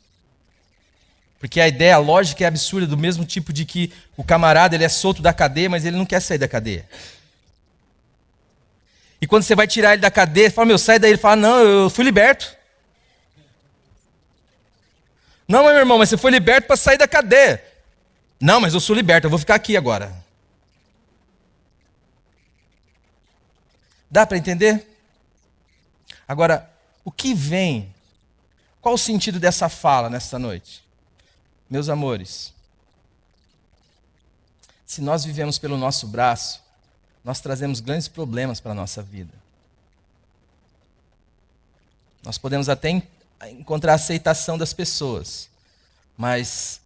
S1: Porque a ideia, a lógica é absurda, do mesmo tipo de que o camarada ele é solto da cadeia, mas ele não quer sair da cadeia. E quando você vai tirar ele da cadeia, ele fala, meu, sai daí. Ele fala, não, eu fui liberto. Não, mas meu irmão, mas você foi liberto para sair da cadeia. Não, mas eu sou liberto, eu vou ficar aqui agora. Dá para entender? Agora, o que vem? Qual o sentido dessa fala nesta noite? Meus amores, se nós vivemos pelo nosso braço, nós trazemos grandes problemas para a nossa vida. Nós podemos até encontrar a aceitação das pessoas, mas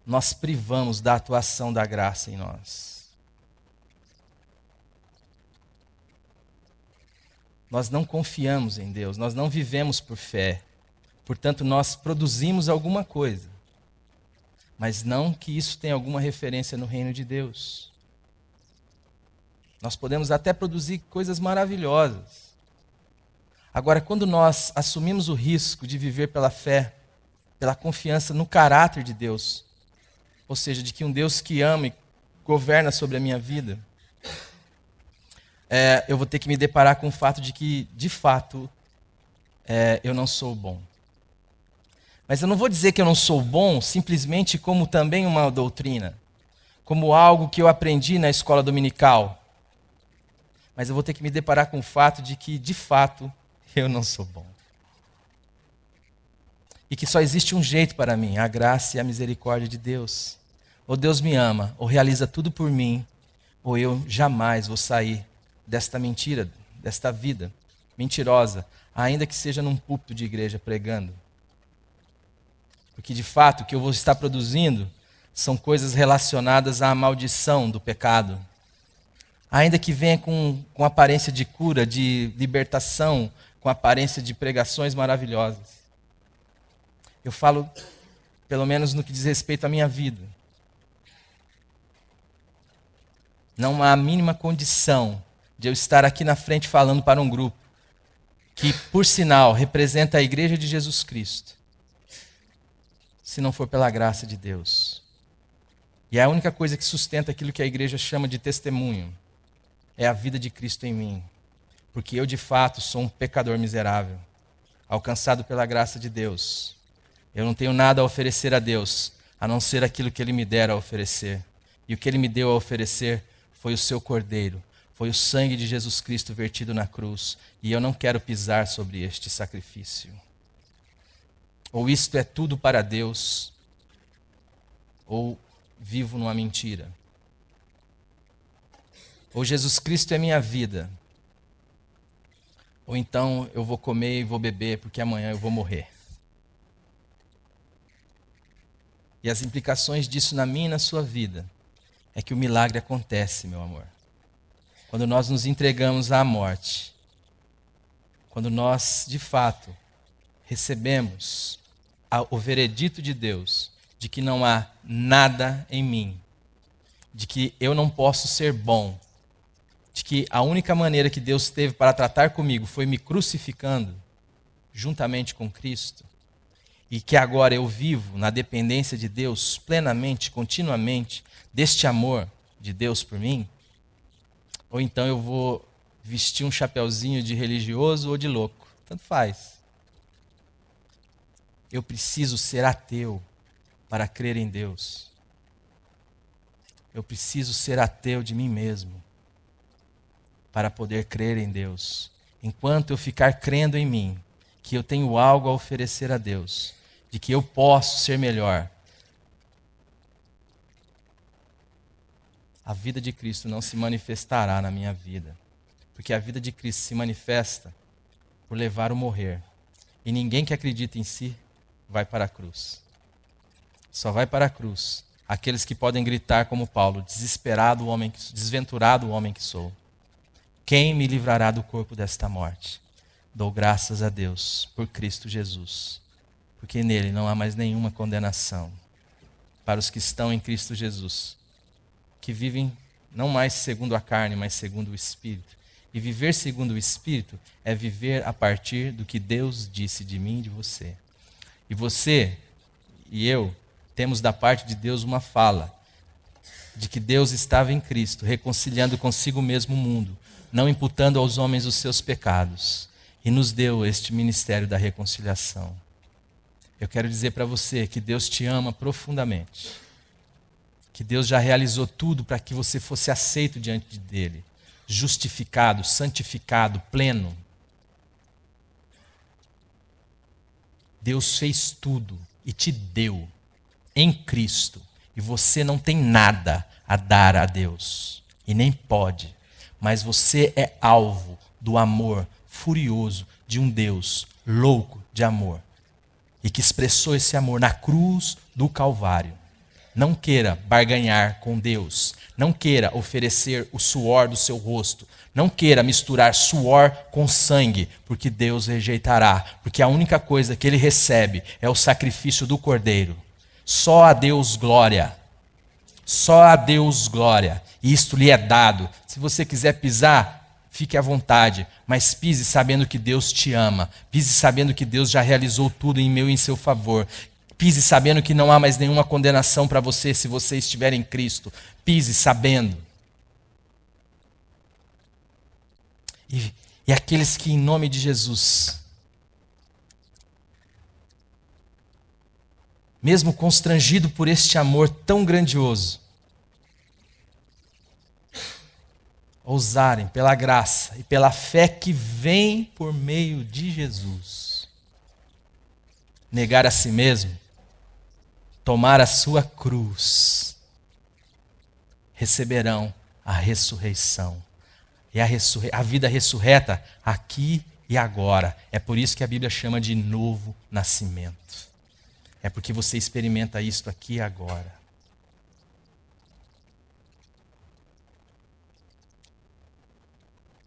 S1: nós privamos da atuação da graça em nós. Nós não confiamos em Deus, nós não vivemos por fé. Portanto, nós produzimos alguma coisa, mas não que isso tenha alguma referência no reino de Deus. Nós podemos até produzir coisas maravilhosas. Agora, quando nós assumimos o risco de viver pela fé, pela confiança no caráter de Deus, ou seja, de que um Deus que ama e governa sobre a minha vida, eu vou ter que me deparar com o fato de que, de fato, eu não sou bom. Mas eu não vou dizer que eu não sou bom simplesmente como também uma doutrina, como algo que eu aprendi na escola dominical. Mas eu vou ter que me deparar com o fato de que, de fato, eu não sou bom. E que só existe um jeito para mim, a graça e a misericórdia de Deus. Ou Deus me ama, ou realiza tudo por mim, ou eu jamais vou sair desta mentira, desta vida mentirosa, ainda que seja num púlpito de igreja pregando. Porque, de fato, o que eu vou estar produzindo são coisas relacionadas à maldição do pecado. Ainda que venha com aparência de cura, de libertação, com aparência de pregações maravilhosas. Eu falo, pelo menos no que diz respeito à minha vida. Não há a mínima condição de eu estar aqui na frente falando para um grupo que, por sinal, representa a Igreja de Jesus Cristo, se não for pela graça de Deus. E é a única coisa que sustenta aquilo que a igreja chama de testemunho é a vida de Cristo em mim. Porque eu, de fato, sou um pecador miserável, alcançado pela graça de Deus. Eu não tenho nada a oferecer a Deus, a não ser aquilo que ele me dera a oferecer. E o que ele me deu a oferecer foi o seu cordeiro, foi o sangue de Jesus Cristo vertido na cruz. E eu não quero pisar sobre este sacrifício. Ou isto é tudo para Deus, ou vivo numa mentira. Ou Jesus Cristo é minha vida, ou então eu vou comer e vou beber porque amanhã eu vou morrer. E as implicações disso na minha e na sua vida é que o milagre acontece, meu amor. Quando nós nos entregamos à morte, quando nós, de fato, recebemos o veredito de Deus de que não há nada em mim, de que eu não posso ser bom, de que a única maneira que Deus teve para tratar comigo foi me crucificando juntamente com Cristo, e que agora eu vivo na dependência de Deus plenamente, continuamente, deste amor de Deus por mim, ou então eu vou vestir um chapeuzinho de religioso ou de louco, tanto faz. Eu preciso ser ateu para crer em Deus. Eu preciso ser ateu de mim mesmo para poder crer em Deus. Enquanto eu ficar crendo em mim, que eu tenho algo a oferecer a Deus, de que eu posso ser melhor, a vida de Cristo não se manifestará na minha vida. Porque a vida de Cristo se manifesta por levar o morrer. E ninguém que acredita em si vai para a cruz. Só vai para a cruz aqueles que podem gritar como Paulo: desesperado homem, desventurado homem que sou. Quem me livrará do corpo desta morte? Dou graças a Deus por Cristo Jesus, porque nele não há mais nenhuma condenação para os que estão em Cristo Jesus, que vivem não mais segundo a carne, mas segundo o Espírito. E viver segundo o Espírito é viver a partir do que Deus disse de mim e de você. E você e eu temos da parte de Deus uma fala de que Deus estava em Cristo, reconciliando consigo mesmo o mundo, não imputando aos homens os seus pecados, e nos deu este ministério da reconciliação. Eu quero dizer para você que Deus te ama profundamente, que Deus já realizou tudo para que você fosse aceito diante dele, justificado, santificado, pleno. Deus fez tudo e te deu em Cristo. E você não tem nada a dar a Deus. E nem pode. Mas você é alvo do amor furioso de um Deus louco de amor. E que expressou esse amor na cruz do Calvário. Não queira barganhar com Deus. Não queira oferecer o suor do seu rosto. Não queira misturar suor com sangue, porque Deus rejeitará. Porque a única coisa que ele recebe é o sacrifício do Cordeiro. Só a Deus glória. Só a Deus glória. E isto lhe é dado. Se você quiser pisar, fique à vontade. Mas pise sabendo que Deus te ama. Pise sabendo que Deus já realizou tudo em meu e em seu favor. Pise sabendo que não há mais nenhuma condenação para você se você estiver em Cristo. Pise sabendo. E aqueles que em nome de Jesus, mesmo constrangido por este amor tão grandioso, ousarem pela graça e pela fé que vem por meio de Jesus, negar a si mesmo, tomar a sua cruz, receberão a ressurreição. E a vida ressurreta aqui e agora. É por isso que a Bíblia chama de novo nascimento. É porque você experimenta isto aqui e agora.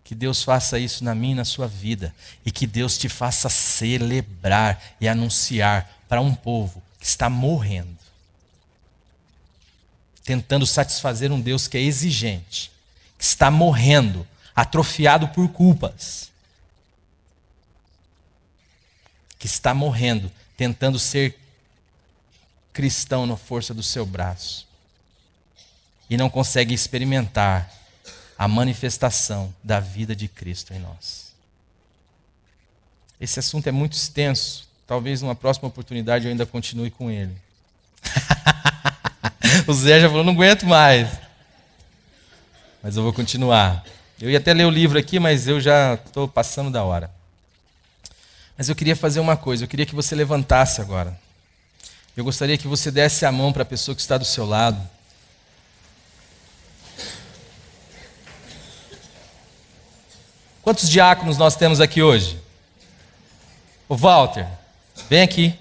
S1: Que Deus faça isso na minha e na sua vida. E que Deus te faça celebrar e anunciar para um povo que está morrendo, tentando satisfazer um Deus que é exigente, que está morrendo, atrofiado por culpas, que está morrendo, tentando ser cristão na força do seu braço, e não consegue experimentar a manifestação da vida de Cristo em nós. Esse assunto é muito extenso, talvez numa próxima oportunidade eu ainda continue com ele. O Zé já falou, não aguento mais. Mas eu vou continuar. Eu ia até ler o livro aqui, mas eu já estou passando da hora. Mas eu queria fazer uma coisa, eu queria que você levantasse agora. Eu gostaria que você desse a mão para a pessoa que está do seu lado. Quantos diáconos nós temos aqui hoje? Ô Walter, vem aqui.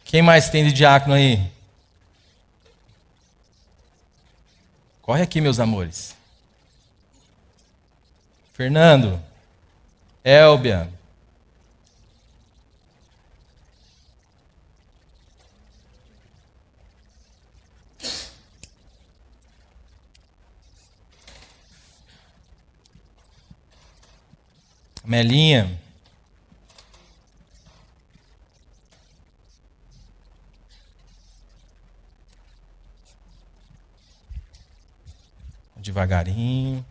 S1: Quem mais tem de diácono aí? Corre aqui, meus amores. Fernando, Elbia. Melinha. Devagarinho.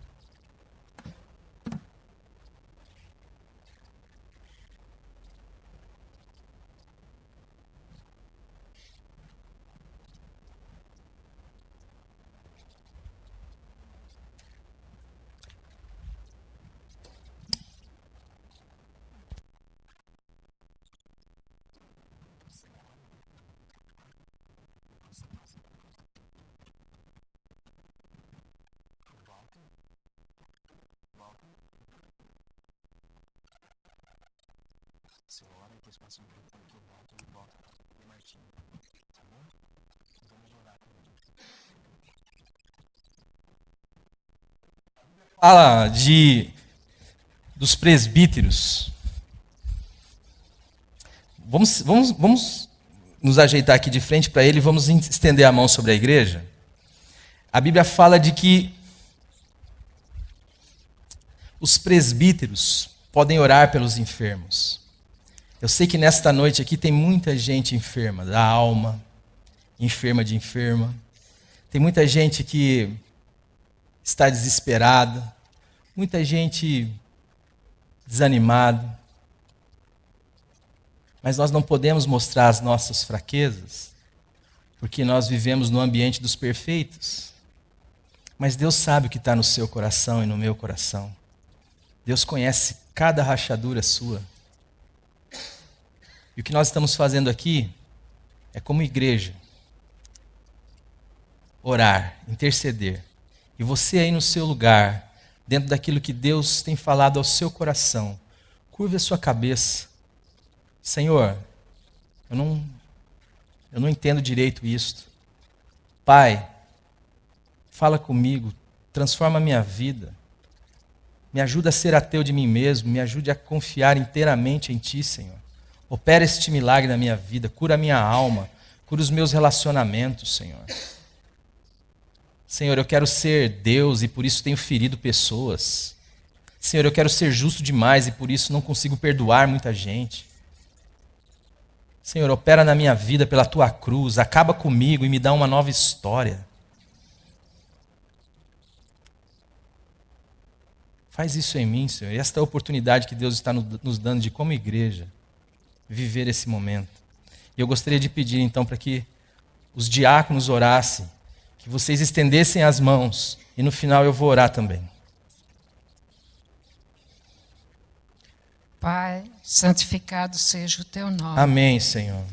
S1: Fala dos presbíteros. Vamos nos ajeitar aqui de frente para ele e vamos estender a mão sobre a igreja. A Bíblia fala de que os presbíteros podem orar pelos enfermos. Eu sei que nesta noite aqui tem muita gente enferma da alma, enferma de enferma. Tem muita gente que está desesperada, muita gente desanimada. Mas nós não podemos mostrar as nossas fraquezas, porque nós vivemos no ambiente dos perfeitos. Mas Deus sabe o que está no seu coração e no meu coração. Deus conhece cada rachadura sua. E o que nós estamos fazendo aqui é, como igreja, orar, interceder. E você aí no seu lugar, dentro daquilo que Deus tem falado ao seu coração, curve a sua cabeça. Senhor, eu não entendo direito isto. Pai, fala comigo, transforma a minha vida. Me ajuda a ser ateu de mim mesmo, me ajude a confiar inteiramente em Ti, Senhor. Opera este milagre na minha vida, cura a minha alma, cura os meus relacionamentos, Senhor. Senhor, eu quero ser Deus e por isso tenho ferido pessoas. Senhor, eu quero ser justo demais e por isso não consigo perdoar muita gente. Senhor, opera na minha vida pela Tua cruz, acaba comigo e me dá uma nova história. Faz isso em mim, Senhor. E esta é a oportunidade que Deus está nos dando de, como igreja, viver esse momento. E eu gostaria de pedir, então, para que os diáconos orassem, que vocês estendessem as mãos, e no final eu vou orar também.
S3: Pai, santificado seja o Teu nome.
S1: Amém, Senhor.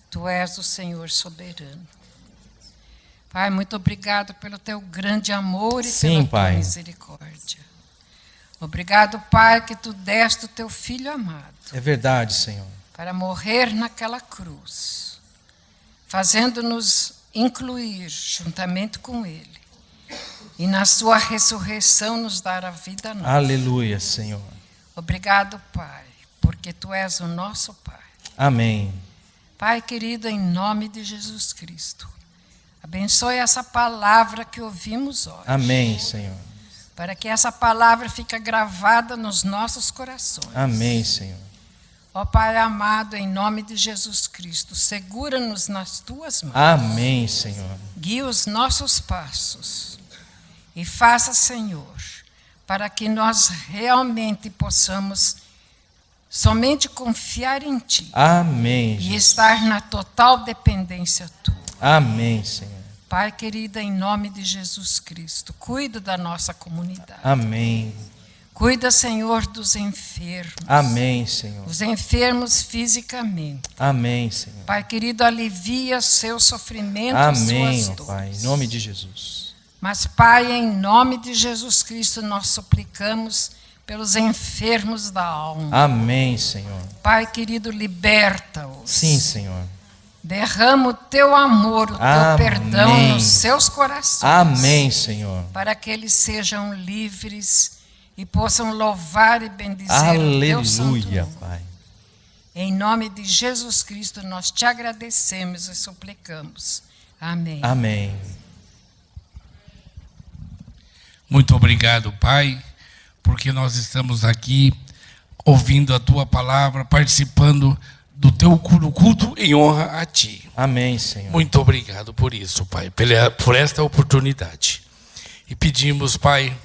S3: Tu és o Senhor soberano. Pai, muito obrigado pelo Teu grande amor e pela Tua misericórdia. Obrigado, Pai, que Tu deste o Teu Filho amado.
S1: É verdade, Senhor.
S3: Para morrer naquela cruz, fazendo-nos incluir juntamente com Ele. E na Sua ressurreição nos dar a vida nova.
S1: Aleluia, Senhor.
S3: Obrigado, Pai, porque Tu és o nosso Pai.
S1: Amém.
S3: Pai querido, em nome de Jesus Cristo, abençoe essa palavra que ouvimos hoje.
S1: Amém, Senhor.
S3: Para que essa palavra fique gravada nos nossos corações.
S1: Amém, Senhor.
S3: Ó Pai amado, em nome de Jesus Cristo, segura-nos nas Tuas mãos.
S1: Amém, Senhor.
S3: Guia os nossos passos. E faça, Senhor, para que nós realmente possamos somente confiar em Ti.
S1: Amém.
S3: E estar na total dependência Tua.
S1: Amém, Senhor.
S3: Pai querido, em nome de Jesus Cristo, cuida da nossa comunidade.
S1: Amém.
S3: Cuida, Senhor, dos enfermos.
S1: Amém, Senhor.
S3: Os enfermos fisicamente.
S1: Amém, Senhor.
S3: Pai querido, alivia seu sofrimento,
S1: Amém,
S3: suas
S1: ó
S3: dores.
S1: Pai, em nome de Jesus.
S3: Mas, Pai, em nome de Jesus Cristo, nós suplicamos pelos enfermos da alma.
S1: Amém, Senhor.
S3: Pai querido, liberta-os.
S1: Sim, Senhor.
S3: Derrama o teu amor, o teu perdão nos seus corações.
S1: Amém, Senhor.
S3: Para que eles sejam livres e possam louvar e bendizer o teu santo nome.
S1: Aleluia, Pai.
S3: Em nome de Jesus Cristo, nós te agradecemos e suplicamos. Amém.
S1: Amém.
S4: Muito obrigado, Pai, porque nós estamos aqui ouvindo a Tua palavra, participando do Teu culto em honra a Ti.
S1: Amém, Senhor.
S4: Muito obrigado por isso, Pai, por esta oportunidade. E pedimos, Pai,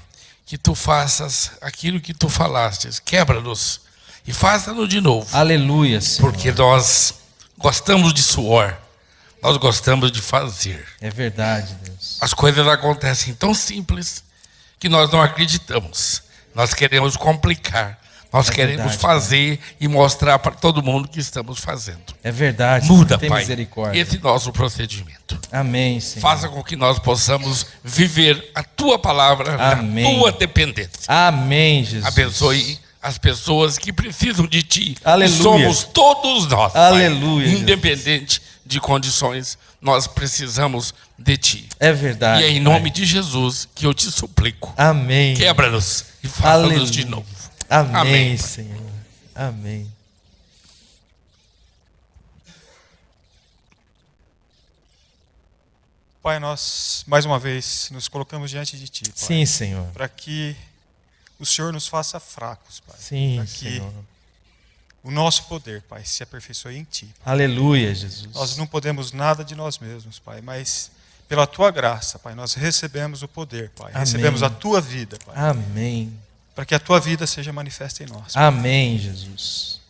S4: que Tu faças aquilo que Tu falastes, quebra-nos e faça-nos de novo.
S1: Aleluia, Senhor.
S4: Porque nós gostamos de suor, nós gostamos de fazer.
S1: É verdade, Deus.
S4: As coisas acontecem tão simples que nós não acreditamos. Nós queremos complicar. Nós queremos
S1: verdade,
S4: fazer e mostrar para todo mundo que estamos fazendo.
S1: É verdade.
S4: Muda,
S1: tem
S4: Pai,
S1: misericórdia.
S4: esse nosso procedimento.
S1: Amém, Senhor.
S4: Faça com que nós possamos viver a Tua palavra,
S1: Amém.
S4: na Tua dependência.
S1: Amém, Jesus.
S4: Abençoe as pessoas que precisam de Ti.
S1: Aleluia.
S4: E somos todos nós,
S1: Aleluia,
S4: Pai.
S1: Jesus.
S4: Independente de condições, nós precisamos de Ti.
S1: É verdade.
S4: E é em nome de Jesus que eu te suplico.
S1: Amém.
S4: Quebra-nos e faça-nos de novo.
S1: Amém,
S4: Amém, Pai.
S1: Senhor. Amém.
S5: Pai, nós mais uma vez nos colocamos diante de Ti, Pai.
S1: Sim, Senhor.
S5: Para que o Senhor nos faça fracos, Pai.
S1: Sim,
S5: Para que
S1: Senhor.
S5: o nosso poder, Pai, se aperfeiçoe em Ti.
S1: Aleluia, Jesus.
S5: Nós não podemos nada de nós mesmos, Pai, mas pela Tua graça, Pai, nós recebemos o poder, Pai.
S1: Amém.
S5: Recebemos a Tua vida, Pai.
S1: Amém.
S5: Para que a Tua vida seja manifesta em nós. Pai.
S1: Amém, Jesus.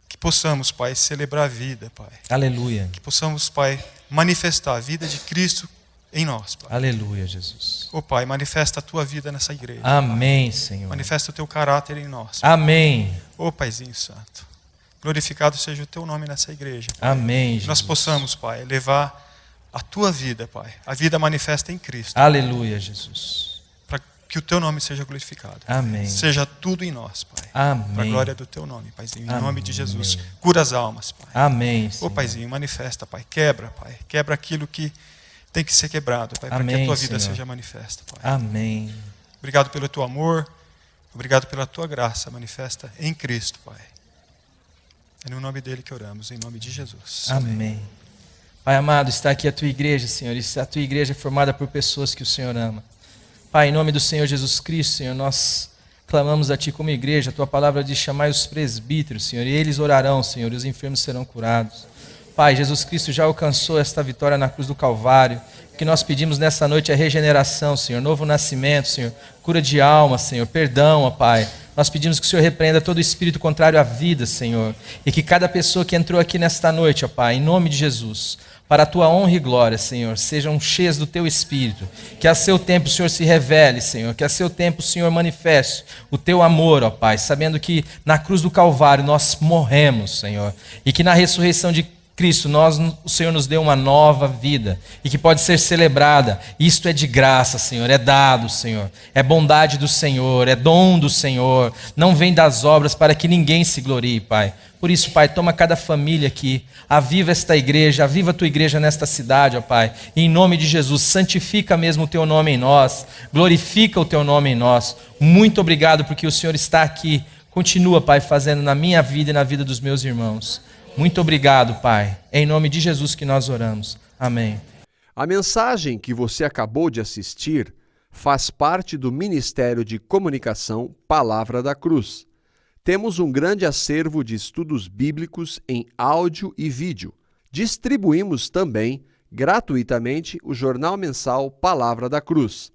S5: Que possamos, Pai, celebrar a vida, Pai.
S1: Aleluia.
S5: Que possamos, Pai, manifestar a vida de Cristo em nós, Pai.
S1: Aleluia, Jesus.
S5: Ô, Pai, manifesta a Tua vida nessa igreja.
S1: Amém, Senhor.
S5: Manifesta o Teu caráter em nós. Pai.
S1: Amém.
S5: Ô, Paizinho Santo, glorificado seja o Teu nome nessa igreja. Pai.
S1: Amém,
S5: Que
S1: Jesus.
S5: nós possamos, Pai, levar a Tua vida, Pai, a vida manifesta em Cristo,
S1: Aleluia, Jesus.
S5: para que o Teu nome seja glorificado.
S1: Amém.
S5: Seja tudo em nós, Pai.
S1: Amém.
S5: Para a glória do Teu nome, Paizinho. Em
S1: Amém.
S5: nome de Jesus. Cura as almas, Pai.
S1: Amém,
S5: Ô,
S1: Senhor.
S5: Paizinho, manifesta, Pai. Quebra, Pai. Quebra aquilo que tem que ser quebrado, Pai, para que
S1: Amém,
S5: a Tua vida
S1: Senhor.
S5: seja manifesta, Pai.
S1: Amém.
S5: Obrigado pelo Teu amor. Obrigado pela Tua graça manifesta em Cristo, Pai. É no nome dele que oramos, em nome de Jesus.
S1: Amém. Pai amado, está aqui a Tua igreja, Senhor. E a Tua igreja é formada por pessoas que o Senhor ama. Pai, em nome do Senhor Jesus Cristo, Senhor, nós clamamos a Ti como igreja. A Tua palavra diz: chamai os presbíteros, Senhor, e eles orarão, Senhor, e os enfermos serão curados. Pai, Jesus Cristo já alcançou esta vitória na cruz do Calvário. O que nós pedimos nessa noite é regeneração, Senhor, novo nascimento, Senhor, cura de alma, Senhor, perdão, ó Pai. Nós pedimos que o Senhor repreenda todo espírito contrário à vida, Senhor, e que cada pessoa que entrou aqui nesta noite, ó Pai, em nome de Jesus, para a Tua honra e glória, Senhor, sejam cheias do Teu Espírito, que a seu tempo o Senhor se revele, Senhor, que a seu tempo o Senhor manifeste o Teu amor, ó Pai, sabendo que na cruz do Calvário nós morremos, Senhor, e que na ressurreição de Cristo, o Senhor nos deu uma nova vida e que pode ser celebrada. Isto é de graça, Senhor, é dado, Senhor, é bondade do Senhor, é dom do Senhor, não vem das obras para que ninguém se glorie, Pai. Por isso, Pai, toma cada família aqui, aviva esta igreja, aviva a Tua igreja nesta cidade, ó Pai, e em nome de Jesus, santifica mesmo o Teu nome em nós, glorifica o Teu nome em nós. Muito obrigado porque o Senhor está aqui, continua, Pai, fazendo na minha vida e na vida dos meus irmãos. Muito obrigado, Pai. É em nome de Jesus que nós oramos. Amém.
S6: A mensagem que você acabou de assistir faz parte do Ministério de Comunicação Palavra da Cruz. Temos um grande acervo de estudos bíblicos em áudio e vídeo. Distribuímos também, gratuitamente, o jornal mensal Palavra da Cruz.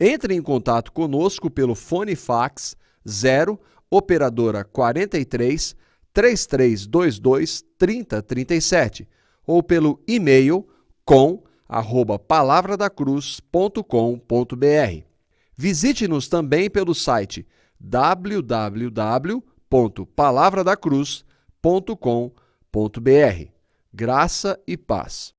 S6: Entre em contato conosco pelo fone fax 0 operadora 43 3322 3037 ou pelo e-mail com@palavradacruz.com.br. Visite-nos também pelo site www.palavradacruz.com.br. Graça e paz.